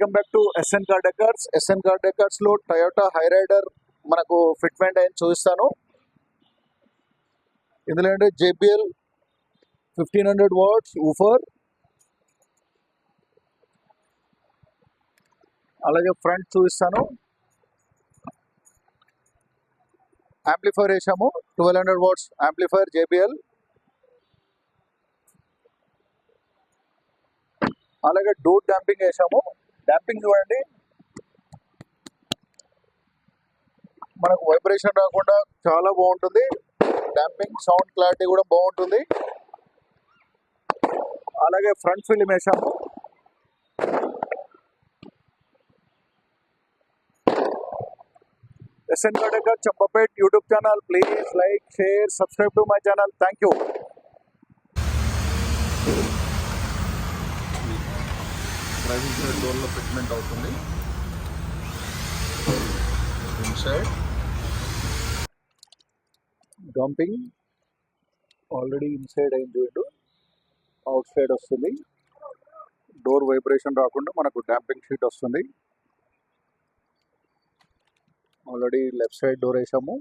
Welcome back to SN car decors. SN car decors లో Toyota Hyryder మనకు fitment అయిన చూపిస్తాను. ఇందులో అంటే JBL 1500 వాట్స్ ఊఫర్, అలాగే ఫ్రంట్ చూపిస్తాను. యాంప్లిఫైర్ వేసాము, 1200 వాట్స్ యాంప్లిఫైర్ JBL. అలాగే డోర్ డాంపింగ్ వేసాము. డాంపింగ్ చూడండి, మనకు వైబ్రేషన్ రాకుండా చాలా బాగుంటుంది. డాంపింగ్ సౌండ్ క్లారిటీ కూడా బాగుంటుంది. అలాగే ఫ్రంట్ ఫిల్మ్ వేసాము. SN car Decors Champapet YouTube channel. Please like, share, subscribe to my channel. Thank you. Driving side డోర్లో ఫిట్మెంట్ అవుతుంది. ఇన్సైడ్ డంపింగ్ ఆల్రెడీ ఇన్సైడ్ అయింది, చూడండి. అవుట్ సైడ్ వస్తుంది. డోర్ వైబ్రేషన్ రాకుండా మనకు డాంపింగ్ షీట్ వస్తుంది. ఆల్రెడీ లెఫ్ట్ సైడ్ డోర్ వేసాము.